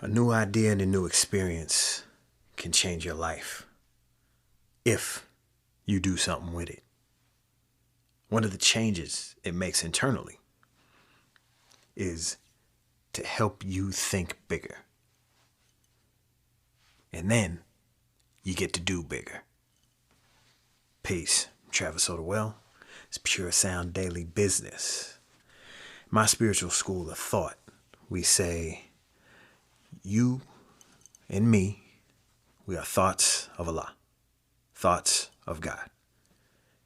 A new idea and a new experience can change your life if you do something with it. One of the changes it makes internally is to help you think bigger. And then you get to do bigger. Peace. Travis Odewell. It's Pure Sound Daily Business. My spiritual school of thought, we say, you and me, we are thoughts of Allah, thoughts of God.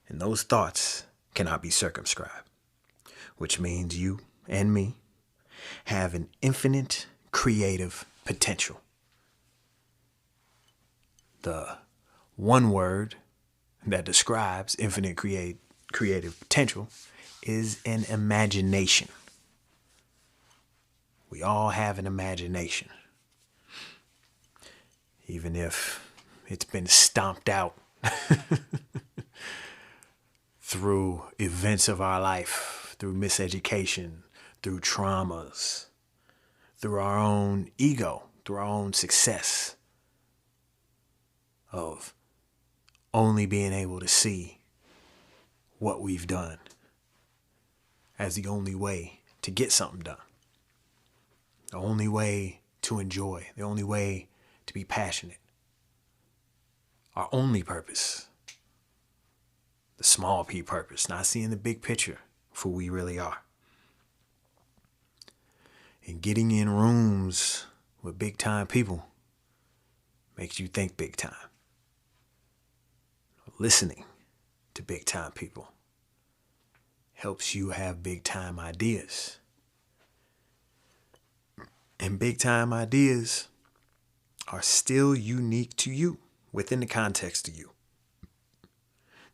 And those thoughts cannot be circumscribed, which means you and me have an infinite creative potential. The one word that describes infinite creative potential is an imagination. We all have an imagination. Even if it's been stomped out through events of our life, through miseducation, through traumas, through our own ego, through our own success of only being able to see what we've done as the only way to get something done. The only way to enjoy, the only way to be passionate. Our only purpose, the small p purpose, not seeing the big picture for who we really are. And getting in rooms with big time people makes you think big time. Listening to big time people helps you have big time ideas. And big time ideas are still unique to you within the context of you.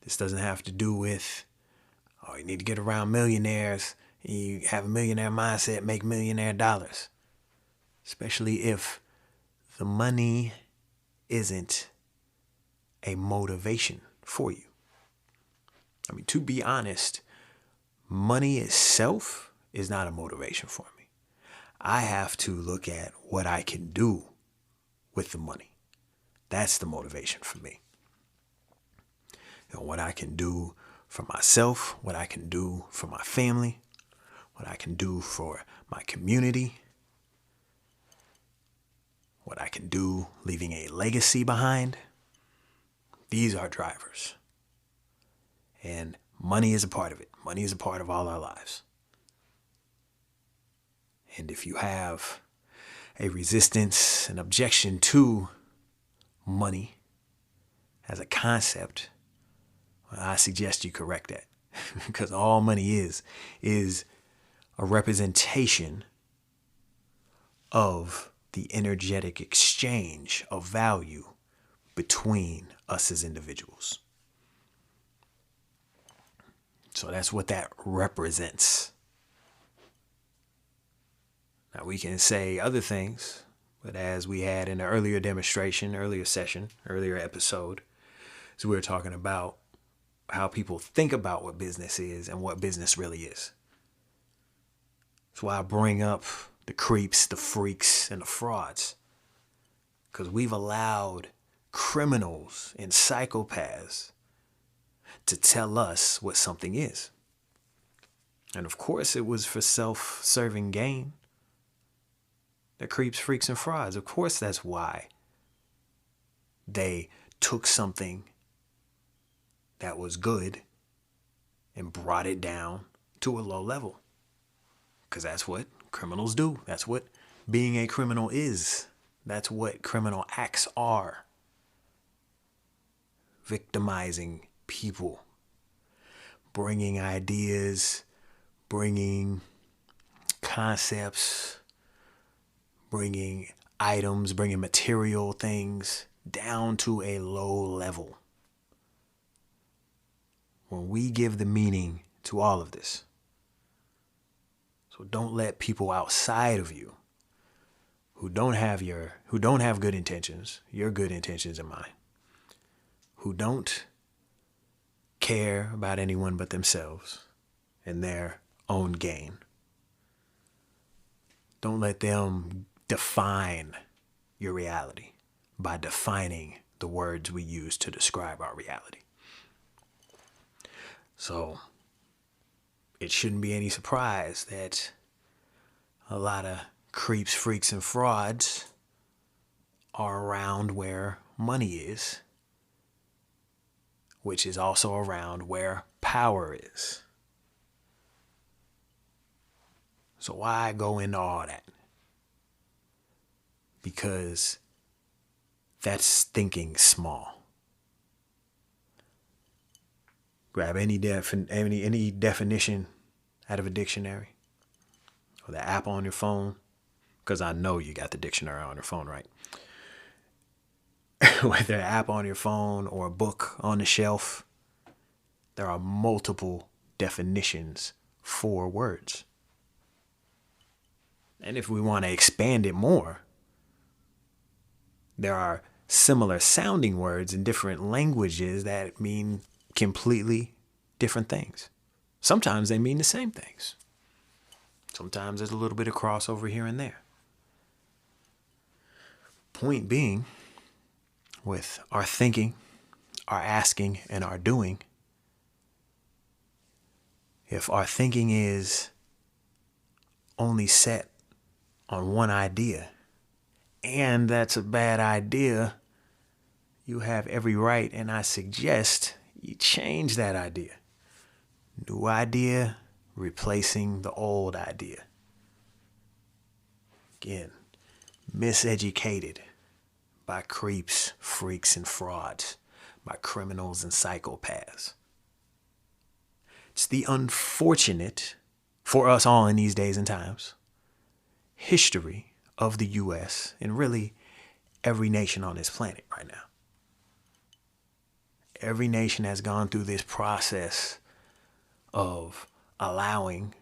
This doesn't have to do with, oh, you need to get around millionaires, you have a millionaire mindset, make millionaire dollars. Especially if the money isn't a motivation for you. I mean, to be honest, money itself is not a motivation for me. I have to look at what I can do with the money. That's the motivation for me. You know, what I can do for myself, what I can do for my family, what I can do for my community, what I can do leaving a legacy behind. These are drivers. And money is a part of it. Money is a part of all our lives. And if you have a resistance, an objection to money as a concept, well, I suggest you correct that. Because all money is a representation of the energetic exchange of value between us as individuals. So that's what that represents. Now we can say other things, but as we had in the earlier demonstration, earlier session, earlier episode, so we were talking about how people think about what business is and what business really is. That's why I bring up the creeps, the freaks, and the frauds. Because we've allowed criminals and psychopaths to tell us what something is. And of course it was for self-serving gain. The creeps, freaks, and frauds. Of course that's why they took something that was good and brought it down to a low level. Because that's what criminals do. That's what being a criminal is. That's what criminal acts are. Victimizing people. Bringing ideas, bringing concepts, bringing items, bringing material things down to a low level. When we give the meaning to all of this. So don't let people outside of you who don't have good intentions, your good intentions in mind, who don't care about anyone but themselves and their own gain. Don't let them define your reality by defining the words we use to describe our reality. So it shouldn't be any surprise that a lot of creeps, freaks, and frauds are around where money is, which is also around where power is. So why go into all that? Because that's thinking small. Grab any definition out of a dictionary or the app on your phone, because I know you got the dictionary on your phone, right? Whether an app on your phone or a book on the shelf, there are multiple definitions for words. And if we want to expand it more, there are similar sounding words in different languages that mean completely different things. Sometimes they mean the same things. Sometimes there's a little bit of crossover here and there. Point being, with our thinking, our asking, and our doing, if our thinking is only set on one idea, and that's a bad idea, you have every right, and I suggest you change that idea. New idea replacing the old idea. Again, miseducated by creeps, freaks, and frauds, by criminals and psychopaths. It's the unfortunate, for us all in these days and times, history of the U.S. and really every nation on this planet right now. Every nation has gone through this process of allowing,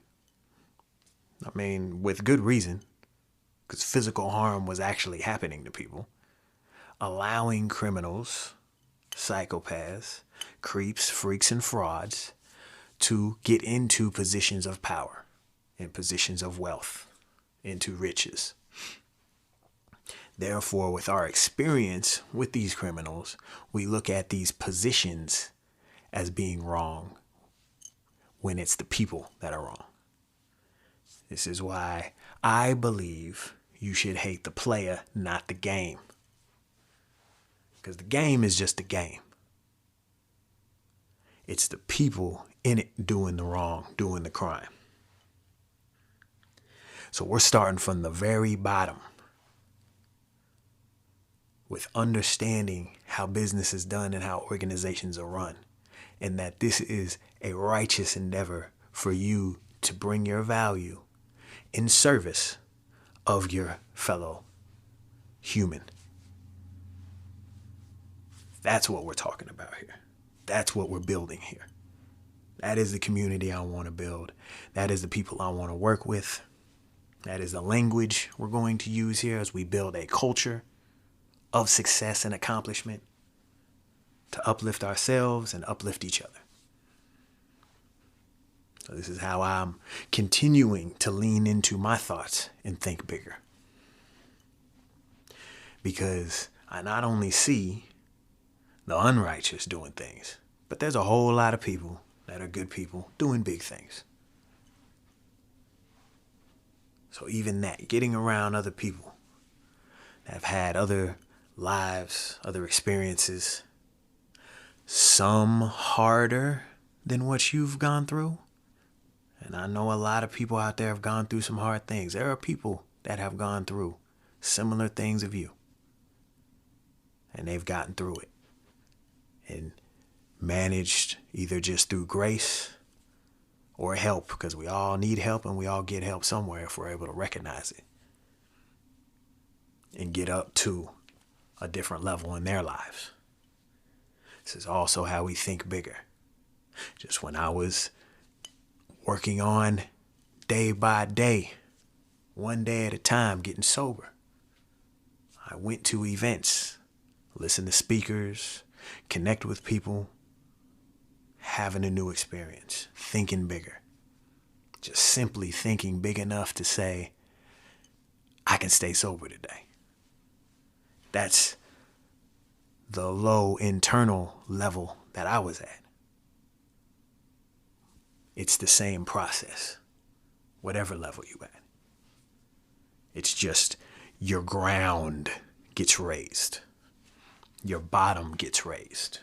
with good reason, because physical harm was actually happening to people, allowing criminals, psychopaths, creeps, freaks, and frauds to get into positions of power and positions of wealth, into riches. Therefore, with our experience with these criminals, we look at these positions as being wrong when it's the people that are wrong. This is why I believe you should hate the player, not the game. Because the game is just a game. It's the people in it doing the wrong, doing the crime. So we're starting from the very bottom with understanding how business is done and how organizations are run, and that this is a righteous endeavor for you to bring your value in service of your fellow human. That's what we're talking about here. That's what we're building here. That is the community I want to build. That is the people I want to work with. That is the language we're going to use here as we build a culture of success and accomplishment to uplift ourselves and uplift each other. So this is how I'm continuing to lean into my thoughts and think bigger. Because I not only see the unrighteous doing things, but there's a whole lot of people that are good people doing big things. So even that, getting around other people that have had other lives, other experiences, some harder than what you've gone through. And I know a lot of people out there have gone through some hard things. There are people that have gone through similar things of you, and they've gotten through it and managed either just through grace or help, because we all need help and we all get help somewhere if we're able to recognize it and get up to a different level in their lives. This is also how we think bigger. Just when I was working on day by day, one day at a time, getting sober, I went to events, listened to speakers, connect with people, having a new experience, thinking bigger. Just simply thinking big enough to say, I can stay sober today. That's the low internal level that I was at. It's the same process, whatever level you at. It's just your ground gets raised. Your bottom gets raised.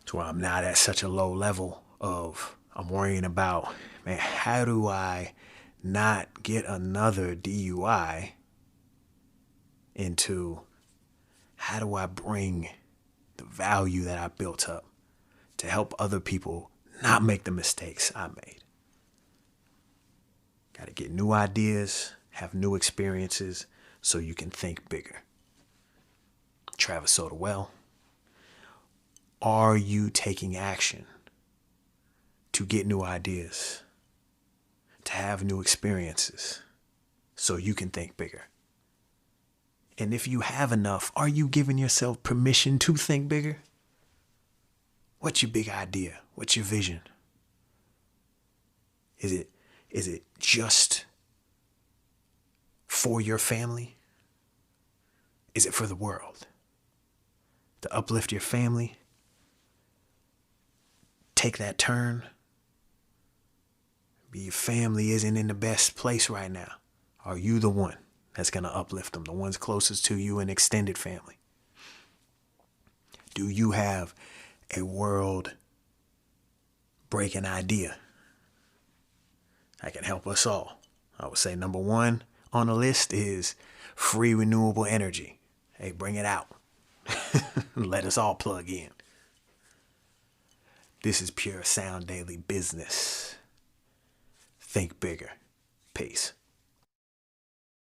To where I'm not at such a low level of, I'm worrying about, man, how do I not get another DUI, into how do I bring the value that I built up to help other people not make the mistakes I made. Got to get new ideas, have new experiences so you can think bigger. Travis Sotawell, are you taking action to get new ideas, to have new experiences so you can think bigger? And if you have enough, are you giving yourself permission to think bigger? What's your big idea? What's your vision? Is it just for your family? Is it for the world? To uplift your family? Take that turn? Maybe your family isn't in the best place right now. Are you the one that's going to uplift them? The ones closest to you and extended family? Do you have a world-breaking idea that can help us all? I would say number one on the list is free renewable energy. Hey, bring it out. Let us all plug in. This is Pure Sound Daily Business. Think bigger. Peace.